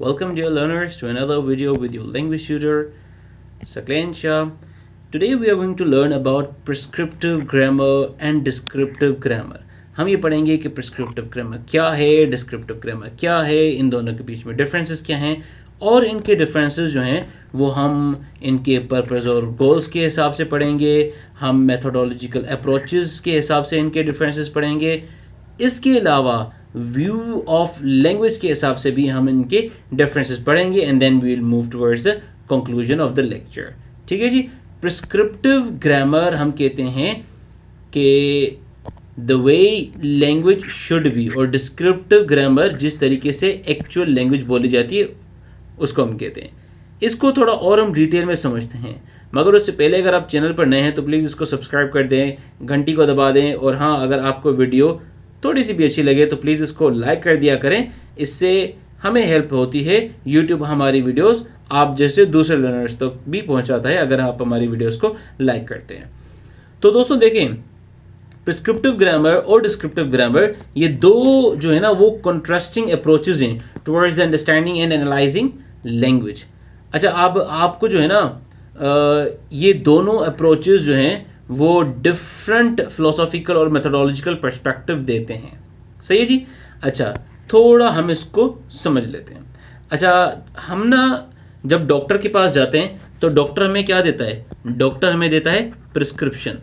Welcome, dear learners, to another video with your language tutor, Saklen Shah. Today we are going to learn about prescriptive grammar and descriptive grammar. हम ये पढ़ेंगे कि prescriptive grammar क्या है, descriptive grammar क्या है, इन दोनों के बीच में differences क्या हैं, और इनके differences जो हैं वो हम इनके purpose और goals के हिसाब से पढ़ेंगे, हम methodological approaches के हिसाब से इनके differences पढ़ेंगे. इसके अलावा व्यू ऑफ लैंग्वेज के हिसाब से भी हम इनके डिफरेंसेस पढ़ेंगे and then we will move towards the conclusion of the lecture. ठीक है जी. प्रिस्क्रिप्टिव ग्रामर हम कहते हैं कि the way language should be, और डिस्क्रिप्टिव ग्रामर जिस तरीके से एक्चुअल लैंग्वेज बोली जाती है उसको हम कहते हैं. इसको थोड़ा और हम डिटेल में समझते हैं, मगर उससे पहले अगर आप चैनल पर नए हैं तो प्लीज़ इसको सब्सक्राइब कर दें, घंटी को दबा दें, और हाँ, अगर आपको वीडियो थोड़ी सी भी अच्छी लगे तो प्लीज़ इसको लाइक कर दिया करें. इससे हमें हेल्प होती है. यूट्यूब हमारी वीडियोस आप जैसे दूसरे लर्नर्स तक भी पहुंचाता है अगर आप हमारी वीडियोस को लाइक करते हैं. तो दोस्तों देखें, प्रिस्क्रिप्टिव ग्रामर और डिस्क्रिप्टिव ग्रामर ये दो जो है ना वो कंट्रास्टिंग अप्रोचेज हैं towards the understanding and analysing language. अच्छा, अब आपको जो है ना ये दोनों अप्रोचेज जो हैं वो डिफरेंट फिलोसॉफिकल और मेथोडोलॉजिकल पर्सपेक्टिव देते हैं. सही है जी. अच्छा, थोड़ा हम इसको समझ लेते हैं. अच्छा, हम ना जब डॉक्टर के पास जाते हैं तो डॉक्टर हमें क्या देता है? डॉक्टर हमें देता है प्रिस्क्रिप्शन.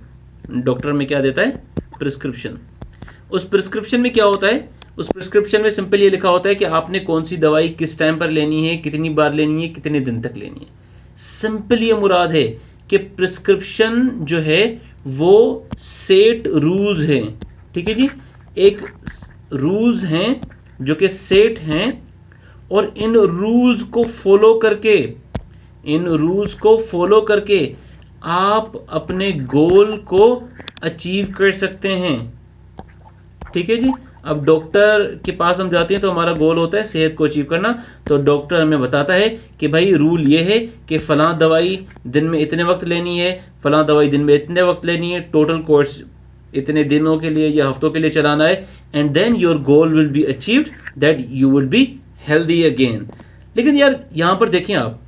डॉक्टर हमें क्या देता है? प्रिस्क्रिप्शन. उस प्रिस्क्रिप्शन में क्या होता है? उस प्रिस्क्रिप्शन में सिंपल ये लिखा होता है कि आपने कौन सी दवाई किस टाइम पर लेनी है, कितनी बार लेनी है, कितने दिन तक लेनी है. सिंपल ये मुराद है कि प्रिस्क्रिप्शन जो है वो सेट रूल्स हैं. ठीक है जी. एक रूल्स हैं जो कि सेट हैं, और इन रूल्स को फॉलो करके आप अपने गोल को अचीव कर सकते हैं. ठीक है जी. अब डॉक्टर के पास हम जाते हैं तो हमारा गोल होता है सेहत को अचीव करना. तो डॉक्टर हमें बताता है कि भाई रूल ये है कि फ़लाँ दवाई दिन में इतने वक्त लेनी है, फ़लाँ दवाई दिन में इतने वक्त लेनी है, टोटल कोर्स इतने दिनों के लिए या हफ्तों के लिए चलाना है, and then your goal will be achieved, that you will be healthy again. लेकिन यार यहाँ पर देखें आप,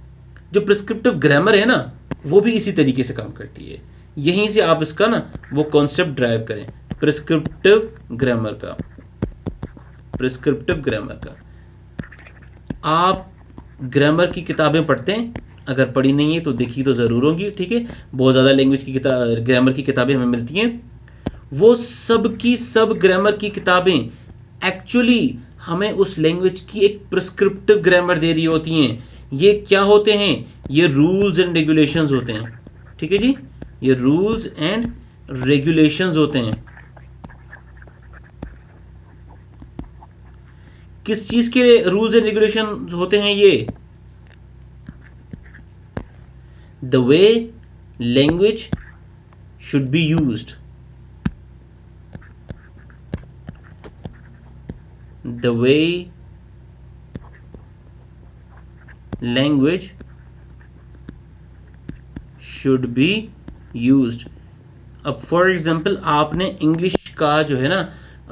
जो प्रिस्क्रिप्टिव ग्रामर है ना वो भी इसी तरीके से काम करती है. यहीं से आप इसका ना वो कॉन्सेप्ट ड्राइव करें प्रिस्क्रिप्टिव ग्रामर का. आप ग्रामर की किताबें पढ़ते हैं? अगर पढ़ी नहीं है तो देखी तो ज़रूर होंगी. ठीक है. बहुत ज़्यादा लैंग्वेज की ग्रामर की किताबें हमें मिलती हैं. वो सब की सब ग्रामर की किताबें एक्चुअली हमें उस लैंग्वेज की एक प्रिस्क्रिप्टिव ग्रामर दे रही होती हैं. ये क्या होते हैं? ये रूल्स एंड रेगुलेशंस होते हैं. ठीक है जी. ये रूल्स एंड रेगुलेशंस होते हैं. किस चीज के रूल्स एंड रेगुलेशन होते हैं ये? The way language should be used. The way language should be used. अब फॉर एग्जाम्पल आपने इंग्लिश का जो है ना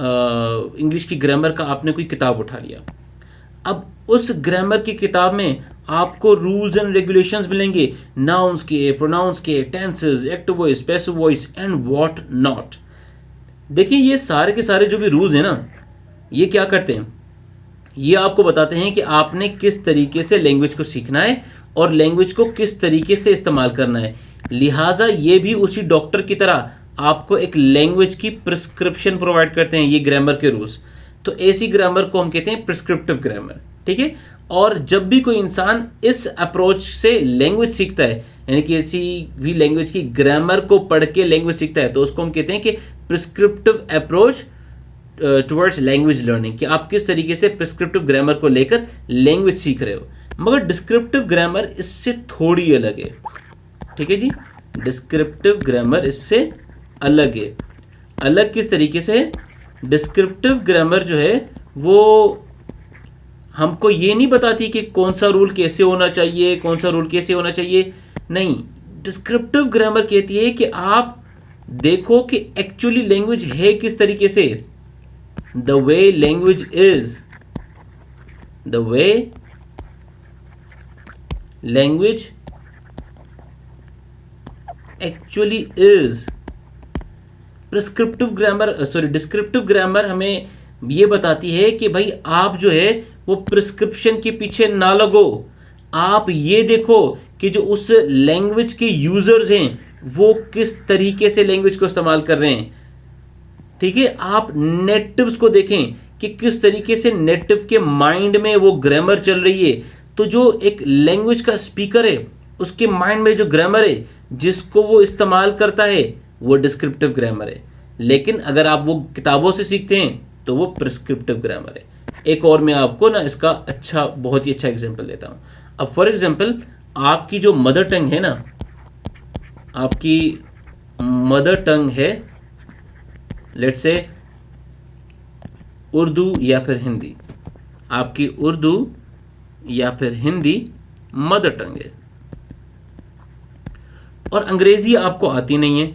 इंग्लिश की ग्रामर का आपने कोई किताब उठा लिया. अब उस ग्रामर की किताब में आपको रूल्स एंड रेगुलेशंस मिलेंगे, नाउन्स के, प्रोनाउंस के, tenses, active voice, passive voice and what not. देखिए, ये सारे के सारे जो भी रूल्स हैं ना ये क्या करते हैं? ये आपको बताते हैं कि आपने किस तरीके से लैंग्वेज को सीखना है और लैंग्वेज को किस तरीके से इस्तेमाल करना है. लिहाजा ये भी उसी डॉक्टर की तरह आपको एक लैंग्वेज की प्रिस्क्रिप्शन प्रोवाइड करते हैं, ये ग्रामर के रूल्स. तो ऐसी ग्रामर को हम कहते हैं प्रिस्क्रिप्टिव ग्रामर. ठीक है. और जब भी कोई इंसान इस अप्रोच से लैंग्वेज सीखता है, यानी कि किसी भी लैंग्वेज की ग्रामर को पढ़ के लैंग्वेज सीखता है, तो उसको हम कहते हैं कि prescriptive approach towards language learning, कि आप किस तरीके से प्रिस्क्रिप्टिव ग्रामर को लेकर लैंग्वेज सीख रहे हो. मगर डिस्क्रिप्टिव ग्रामर इससे थोड़ी अलग है. ठीक है जी. डिस्क्रिप्टिव ग्रामर इससे अलग है. अलग किस तरीके से है? डिस्क्रिप्टिव ग्रामर जो है वो हमको ये नहीं बताती कि कौन सा रूल कैसे होना चाहिए, कौन सा रूल कैसे होना चाहिए. नहीं, डिस्क्रिप्टिव ग्रामर कहती है कि आप देखो कि एक्चुअली लैंग्वेज है किस तरीके से. The way language is, the way language actually is. Prescriptive grammar descriptive grammar हमें ये बताती है कि भाई आप जो है वो प्रिस्क्रिप्शन के पीछे ना लगो, आप ये देखो कि जो उस लैंग्वेज के यूजर्स हैं वो किस तरीके से लैंग्वेज को इस्तेमाल कर रहे हैं। ठीक है, आप नेटिव्स को देखें कि किस तरीके से नेटिव के माइंड में वो ग्रामर चल रही है। तो जो एक लैंग्वेज का स्पीकर है उसके माइंड में जो ग्रामर है जिसको वो इस्तेमाल करता है वो डिस्क्रिप्टिव ग्रामर है। लेकिन अगर आप वो किताबों से सीखते हैं तो वो प्रिस्क्रिप्टिव ग्रामर है। एक और मैं आपको ना इसका बहुत ही अच्छा एग्जांपल देता हूँ। अब फॉर एग्जांपल आपकी जो मदर टंग है ना, आपकी मदर टंग है लेट्स से उर्दू या फिर हिंदी, आपकी उर्दू या फिर हिंदी मदर टंग है और अंग्रेजी आपको आती नहीं है,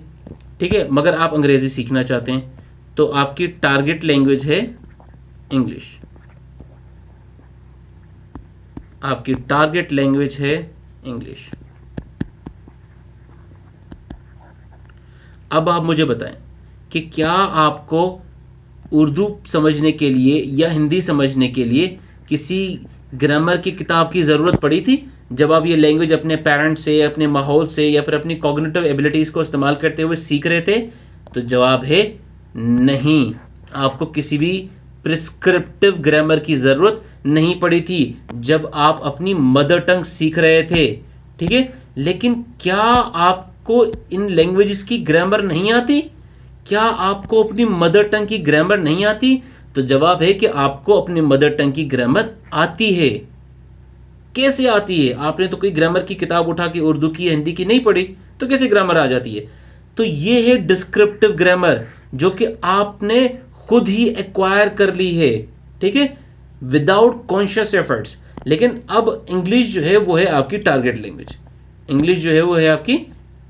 ठीक है, मगर आप अंग्रेजी सीखना चाहते हैं तो आपकी टारगेट लैंग्वेज है इंग्लिश। आपकी टारगेट लैंग्वेज है इंग्लिश। अब आप मुझे बताएं कि क्या आपको उर्दू समझने के लिए या हिंदी समझने के लिए किसी ग्रामर की किताब की ज़रूरत पड़ी थी जब आप ये लैंग्वेज अपने पेरेंट्स से, अपने माहौल से या फिर अपनी कॉग्निटिव एबिलिटीज़ को इस्तेमाल करते हुए सीख रहे थे? तो जवाब है नहीं, आपको किसी भी प्रिस्क्रिप्टिव ग्रामर की ज़रूरत नहीं पड़ी थी जब आप अपनी मदर टंग सीख रहे थे। ठीक है, लेकिन क्या आपको इन लैंग्वेजेस की ग्रामर नहीं आती? क्या आपको अपनी मदर टंग की ग्रामर नहीं आती? तो जवाब है कि आपको अपनी मदर टंग की ग्रामर आती है। कैसे आती है? आपने तो कोई ग्रामर की किताब उठा के उर्दू की हिंदी की नहीं पढ़ी, तो कैसे ग्रामर आ जाती है? तो ये है डिस्क्रिप्टिव ग्रामर जो कि आपने खुद ही एक्वायर कर ली है, ठीक है, विदाउट कॉन्शियस एफर्ट्स। लेकिन अब इंग्लिश जो है वो है आपकी टारगेट लैंग्वेज। इंग्लिश जो है वो है आपकी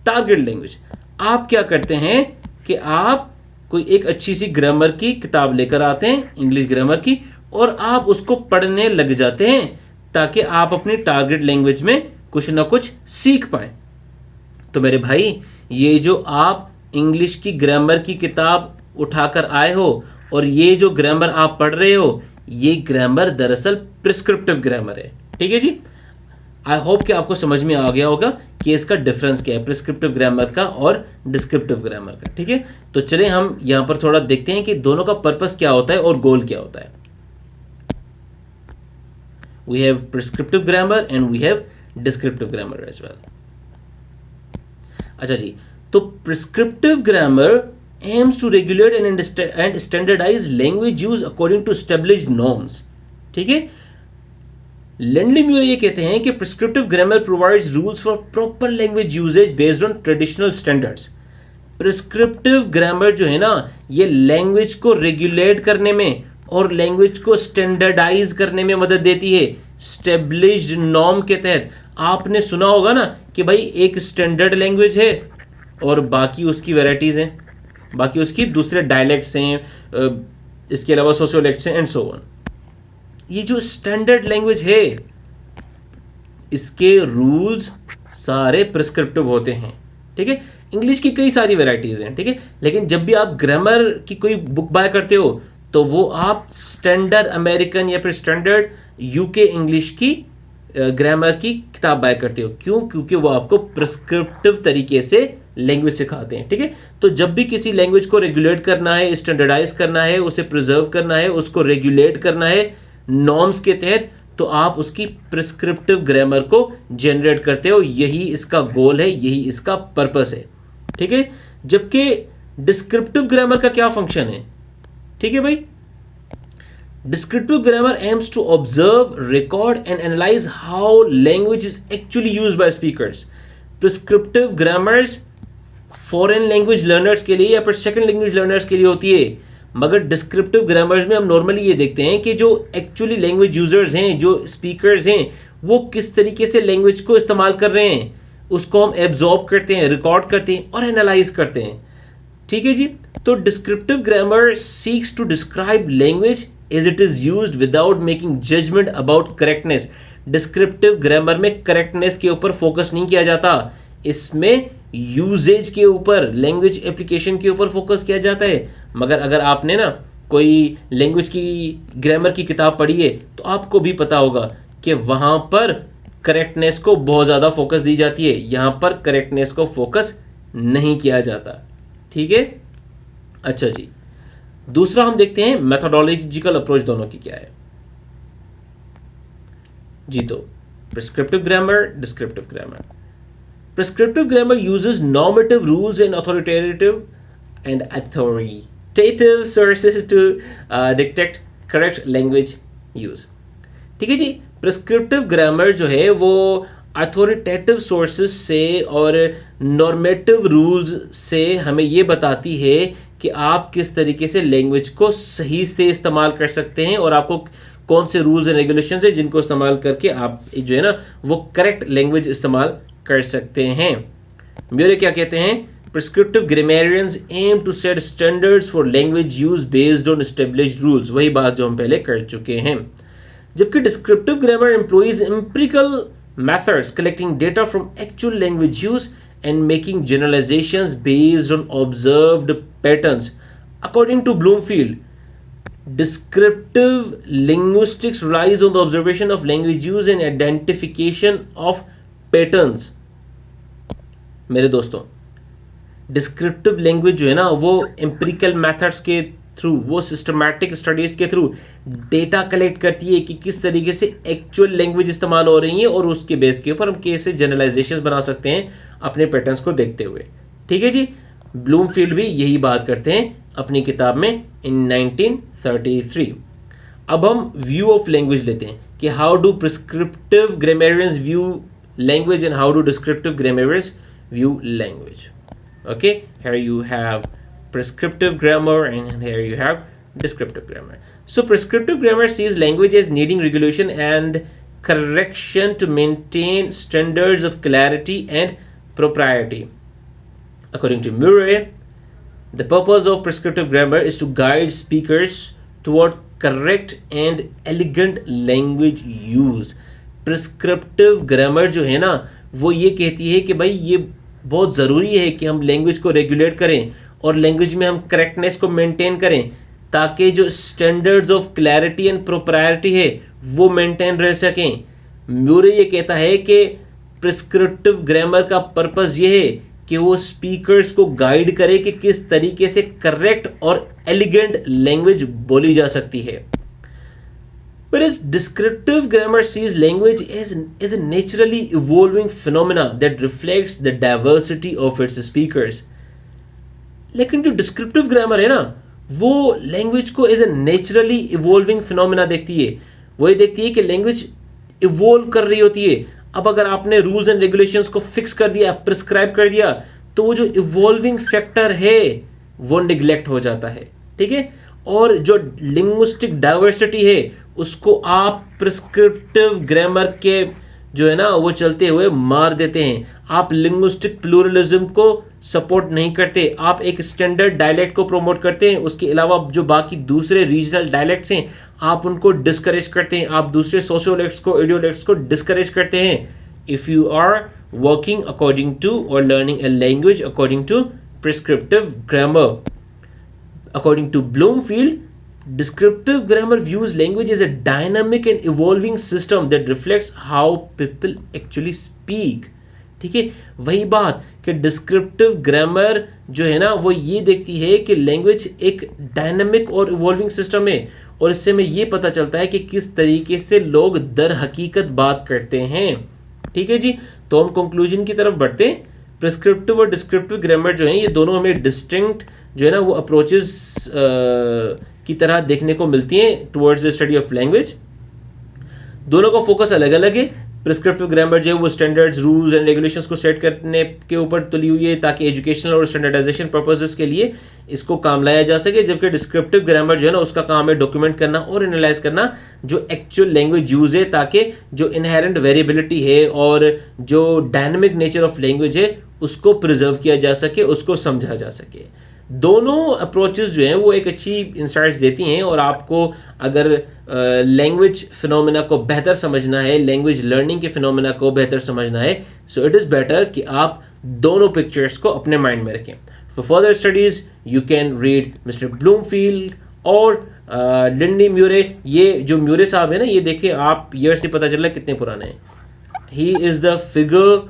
टारगेट लैंग्वेज। आप क्या करते हैं कि आप कोई एक अच्छी सी ग्रामर की किताब लेकर आते हैं, इंग्लिश ग्रामर की, और आप उसको पढ़ने लग जाते हैं ताकि आप अपनी टारगेट लैंग्वेज में कुछ ना कुछ सीख पाएं। तो मेरे भाई, ये जो आप इंग्लिश की ग्रामर की किताब उठाकर आए हो और ये जो ग्रामर आप पढ़ रहे हो, ये ग्रामर दरअसल प्रिस्क्रिप्टिव ग्रामर है। ठीक है जी, आई होप कि आपको समझ में आ गया होगा कि इसका डिफरेंस क्या है प्रिस्क्रिप्टिव ग्रामर का और डिस्क्रिप्टिव ग्रामर का। ठीक है, तो चलें हम यहां पर थोड़ा देखते हैं कि दोनों का पर्पस क्या होता है और गोल क्या होता है। We have prescriptive grammar and we have descriptive grammar as well. अच्छा जी, तो prescriptive grammar aims to regulate and standardize language use according to established norms. ठीक है, लैंडली म्यूर ये कहते हैं कि prescriptive grammar provides rules for proper language usage based on traditional standards. Prescriptive grammar जो है ना, ये लैंग्वेज को रेगुलेट करने में और लैंग्वेज को स्टैंडर्डाइज करने में मदद देती है स्टेब्लिश्ड नॉर्म के तहत। आपने सुना होगा ना कि भाई एक स्टैंडर्ड लैंग्वेज है और बाकी उसकी वैराइटीज़ हैं, बाकी उसकी दूसरे डायलेक्ट्स हैं, इसके अलावा सोशियोलेक्ट्स हैं एंड सो ऑन। ये जो स्टैंडर्ड लैंग्वेज है इसके रूल्स सारे प्रिस्क्रिप्टिव होते हैं। ठीक है, इंग्लिश की कई सारी वैराइटीज़ हैं, ठीक है, लेकिन जब भी आप ग्रामर की कोई बुक बाय करते हो तो वो आप स्टैंडर्ड अमेरिकन या फिर स्टैंडर्ड यूके इंग्लिश की ग्रामर की किताब बाय करते हो। क्यों? क्योंकि वो आपको प्रिस्क्रिप्टिव तरीके से लैंग्वेज सिखाते हैं। ठीक है, तो जब भी किसी लैंग्वेज को रेगुलेट करना है, स्टैंडर्डाइज करना है, उसे प्रिजर्व करना है, उसको रेगुलेट करना है नॉर्म्स के तहत, तो आप उसकी प्रिस्क्रिप्टिव ग्रामर को जनरेट करते हो। यही इसका गोल है, यही इसका पर्पस है। ठीक है, जबकि डिस्क्रिप्टिव ग्रामर का क्या फंक्शन है? ठीक है भाई, descriptive grammar aims to observe, record and analyse how language is actually used by speakers. Prescriptive grammars foreign language learners के लिए या फिर सेकंड लैंग्वेज लर्नर्स के लिए होती है, मगर डिस्क्रिप्टिव ग्रामर्स में हम नॉर्मली ये देखते हैं कि जो एक्चुअली लैंग्वेज यूजर्स हैं, जो स्पीकर्स हैं, वो किस तरीके से लैंग्वेज को इस्तेमाल कर रहे हैं, उसको हम एब्जॉर्ब करते हैं, रिकॉर्ड करते हैं और एनालाइज करते हैं। ठीक है जी, तो descriptive grammar seeks to describe language as it is used without making judgment about correctness. Descriptive grammar में करेक्टनेस के ऊपर फोकस नहीं किया जाता, इसमें यूजेज के ऊपर, लैंग्वेज एप्लीकेशन के ऊपर फोकस किया जाता है। मगर अगर आपने ना कोई लैंग्वेज की ग्रामर की किताब पढ़ी है तो आपको भी पता होगा कि वहाँ पर करेक्टनेस को बहुत ज़्यादा फोकस दी जाती है, यहाँ पर करेक्टनेस को फोकस नहीं किया जाता। ठीक है, अच्छा जी, दूसरा हम देखते हैं मेथोडोलॉजिकल अप्रोच दोनों की क्या है जी। तो prescriptive grammar, descriptive grammar. Prescriptive grammar uses normative rules and authoritative sources to dictate correct language use। ठीक है जी, प्रिस्क्रिप्टिव ग्रामर जो है वो अथॉरिटेटिव सोर्सेज से और नॉर्मेटिव रूल्स से हमें ये बताती है कि आप किस तरीके से लैंग्वेज को सही से इस्तेमाल कर सकते हैं और आपको कौन से रूल्स एंड रेगुलेशंस है जिनको इस्तेमाल करके आप जो है ना वो करेक्ट लैंग्वेज इस्तेमाल कर सकते हैं। म्यूरे क्या कहते हैं, prescriptive grammarians aim to set standards for language use based on established rules, वही बात जो हम पहले कर चुके हैं। जबकि descriptive grammar employs empirical methods collecting data from actual language use and making generalizations based on observed patterns. According to Bloomfield, descriptive linguistics relies on the observation of language use and identification of patterns. मेरे दोस्तों, descriptive language जो है ना वो empirical methods के through, वो systematic studies के through data collect करती है कि किस तरीके से एक्चुअल लैंग्वेज इस्तेमाल हो रही है और उसके बेस के ऊपर हम कैसे जनरलाइजेशंस बना सकते हैं अपने पैटर्न्स को देखते हुए। ठीक है जी, ब्लूमफील्ड भी यही बात करते हैं अपनी किताब में इन 1933। अब हम व्यू ऑफ लैंग्वेज लेते हैं कि how do prescriptive grammarians view language and how do descriptive grammarians view language. Okay, here you have prescriptive grammar and here you have descriptive grammar. So prescriptive grammar sees language as needing regulation and correction to maintain standards of clarity and propriety. According to Murray, the purpose of prescriptive grammar is to guide speakers toward correct and elegant language use. Prescriptive grammar जो है ना वो ये कहती है कि भाई ये बहुत ज़रूरी है कि हम लैंग्वेज को रेगुलेट करें और लैंग्वेज में हम करेक्टनेस को मेंटेन करें ताकि जो स्टैंडर्ड्स ऑफ क्लैरिटी एंड प्रोप्रायरिटी है वो मेंटेन रह सकें। म्यूरे ये कहता है कि प्रिस्क्रिप्टिव ग्रामर का पर्पस ये है कि वो स्पीकर्स को गाइड करे कि किस तरीके से करेक्ट और एलिगेंट लैंग्वेज बोली जा सकती है। Whereas descriptive grammar sees language as a naturally evolving phenomena that reflects the diversity of its speakers. लेकिन जो डिस्क्रिप्टिव ग्रामर है ना वो लैंग्वेज को as a naturally evolving phenomena देखती है। वो ये देखती है कि लैंग्वेज इवॉल्व कर रही होती है। अब अगर आपने रूल्स एंड रेगुलेशंस को फिक्स कर दिया, प्रिस्क्राइब कर दिया, तो वो जो इवॉल्विंग फैक्टर है वो निगलेक्ट हो जाता है। ठीक है, और जो लिंग्विस्टिक डाइवर्सिटी है उसको आप प्रिस्क्रिप्टिव ग्रामर के जो है ना वो चलते हुए मार देते हैं। आप लिंग्विस्टिक प्लूरलिज्म को सपोर्ट नहीं करते, आप एक स्टैंडर्ड डायलेक्ट को प्रमोट करते हैं। उसके अलावा जो बाकी दूसरे रीजनल डायलेक्ट्स हैं आप उनको डिस्करेज करते हैं, आप दूसरे सोशियोलेक्ट्स को, इडियोलेक्ट्स को डिस्करेज करते हैं। If you are working according to और learning a language according to prescriptive grammar. According to Bloomfield, descriptive grammar views language as a dynamic and evolving system that reflects how people actually speak. ठीक है, वही बात कि descriptive grammar जो है ना वो ये देखती है कि लैंग्वेज एक डायनामिक और इवॉल्विंग सिस्टम है और इससे हमें ये पता चलता है कि किस तरीके से लोग दर हकीकत बात करते हैं। ठीक है जी, तो हम कंक्लूजन की तरफ बढ़ते हैं। प्रिस्क्रिप्टिव और डिस्क्रिप्टिव ग्रामर जो है ये दोनों हमें डिस्टिंक्ट जो है ना वो अप्रोचेस की तरह देखने को मिलती हैं towards the study of language. दोनों का फोकस अलग अलग है। प्रिस्क्रिप्टिव ग्रामर जो है वो स्टैंडर्ड्स, रूल्स एंड रेगुलेशंस को सेट करने के ऊपर तुली हुई है ताकि एजुकेशनल और स्टैंडर्डाइजेशन पर्पसेस के लिए इसको काम लाया जा सके। जबकि डिस्क्रिप्टिव ग्रामर जो है ना उसका काम है डॉक्यूमेंट करना और एनालाइज करना जो एक्चुअल लैंग्वेज यूज है ताकि जो इनहेरेंट वेरिएबिलिटी है और जो डायनामिक नेचर ऑफ लैंग्वेज है उसको प्रिजर्व किया जा सके, उसको समझा जा सके। दोनों अप्रोचेस जो हैं वो एक अच्छी इंसाइट्स देती हैं, और आपको अगर लैंग्वेज फिनोमेना को बेहतर समझना है, लैंग्वेज लर्निंग के फिनोमेना को बेहतर समझना है, सो इट इज़ बेटर कि आप दोनों पिक्चर्स को अपने माइंड में रखें. For further studies you can read mister Bloomfield और लिंडी म्यूरे. ये जो म्यूरे साहब है ना, ये देखिए आप ईयर से पता चल रहा है कितने पुराने हैं. He is the figure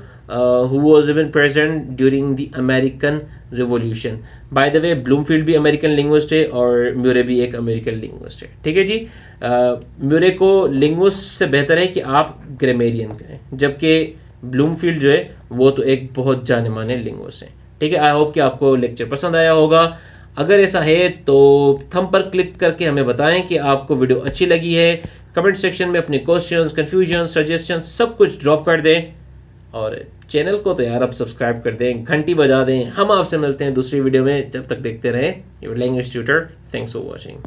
who was even present during the American Revolution. By the way, Bloomfield भी American linguist है और म्यूरे भी एक American linguist है. ठीक है जी. म्यूरे को linguist से बेहतर है कि आप ग्रामेरियन कहें, जबकि ब्लूमफील्ड जो है वो तो एक बहुत जाने माने linguist है. ठीक है. आई होप कि आपको लेक्चर पसंद आया होगा. अगर ऐसा है तो थंब पर क्लिक करके हमें बताएं कि आपको वीडियो अच्छी लगी है. कमेंट सेक्शन में अपने क्वेश्चंस, कन्फ्यूजन, सजेशन सब कुछ ड्रॉप कर दें, और चैनल को तो यार आप सब्सक्राइब कर दें, घंटी बजा दें. हम आपसे मिलते हैं दूसरी वीडियो में. जब तक देखते रहें your language tutor. Thanks for watching.